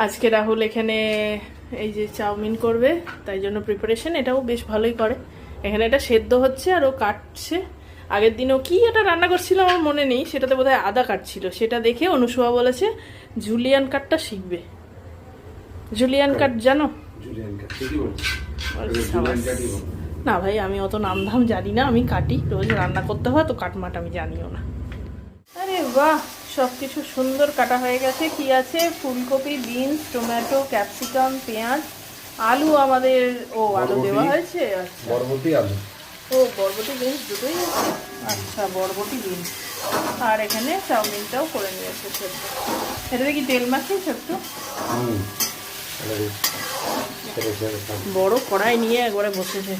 আজকে রাহুল এখানে এই যে চাউমিন করবে, তাই জন্য প্রিপারেশন। এটাও বেশ ভালোই করে। এখানে এটা সেদ্ধ হচ্ছে আর ও কাটছে। আগের দিনও কি এটা রান্না করছিল আমার মনে নেই, সেটাতে বোধহয় আদা কাটছিল। সেটা দেখে অনুসুয়া বলেছে জুলিয়ান কাটটা শিখবে। জুলিয়ান কাট জানো? না ভাই, আমি অত নাম ধাম জানি না। আমি কাটি, রোজ রান্না করতে হয় তো কাটমাট আমি জানিও না। আরে বাহ, সব কিছু সুন্দর কাটা হয়ে গেছে। কি আছে? ফুলকপি, বিনস, টমেটো, ক্যাপসিকাম, পেঁয়াজ, আলু আমাদের আলু দেওয়া হয়েছে। আচ্ছা, বরবটি আলু। বরবটি বিনস দুটোই আছে। আচ্ছা, বরবটি বিনস। আর এখানে চাউমিনটাও করে নিয়েছে সেদ্ধ। এটাতে কি তেল মাখিয়েছ একটু? বড় কড়াই নিয়ে একবারে বসেছে।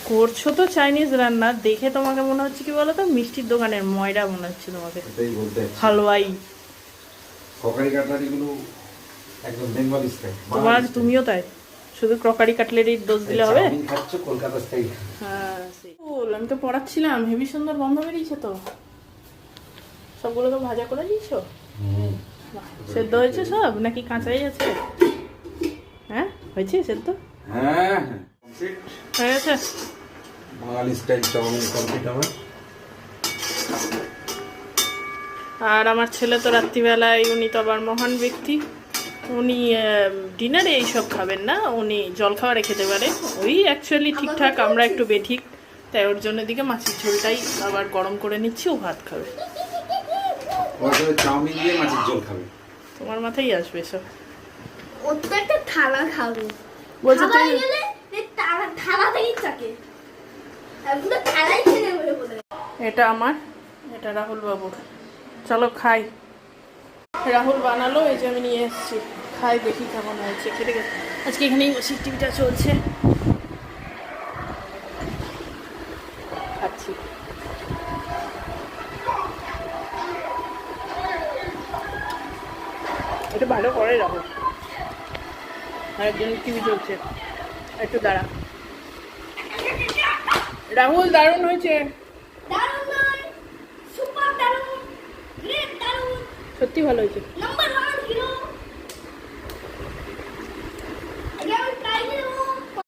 করছো তো চাইনিজ রান্না, দেখে তোমাকে মনে হচ্ছে কি বলো তো, মিষ্টির দোকানের ময়রা মনে হচ্ছে তোমাকে, হালুয়াই। তোমার তুমিও তাই, শুধু ক্রকারি কাটলেরির দোষ দিলে হবে? হ্যাঁ, আমি তো পড়াচ্ছিলাম। হেবি সুন্দর গন্ধ বেরিয়েছে তো। সবগুলো তো ভাজা করে দিয়েছো? সেদ্ধ হয়েছে সব নাকি কাঁচাই আছে? হ্যাঁ, হয়েছে সেদ্ধ? হ্যাঁ, হয়ে গেছে। বাঙালি স্টাইল চাউমিন কমপ্লিট আমার। আর আমার ছেলে তো রাত্রিবেলায়, উনি তো আবার মহান ব্যক্তি, উনি ডিনারে এইসব খাবেন না, উনি জলখাবারে খেতে পারে। ওই অ্যাকচুয়ালি ঠিকঠাক, আমরা একটু বেঠিক, তাই ওর জন্য দিকে মাছের ঝোলটাই আবার গরম করে নিচ্ছি, ও ভাত খাবে। চাউমিন দিয়ে মাছের ঝোল খাবে? তোমার মাথায় আসবে সব। ও তো একটা থালা খাবে, বলছে খাবার তুই গেলে থালা থেকেই থাকে, পুরো থালাই খেয়ে নেবে বলে। এটা আমার, এটা রাহুল বাবুর। চলো খাই। রাহুল বানালো, এই যে আমি নিয়ে এসেছি। খাই, দেখি কেমন হয়েছে। খেতে গেছে আজকে এখানেই বসে টিভিটা চলছে, খাচ্ছি। এটা ভালো করে রাহুল। আরেকজন টিভি চলছে, একটু দাঁড়া। রাহুল দারুণ হয়েছে, দারুণ নয়, সুপার দারুণ, গ্রেট দারুণ, সত্যি ভালো হয়েছে। Number 1 hero.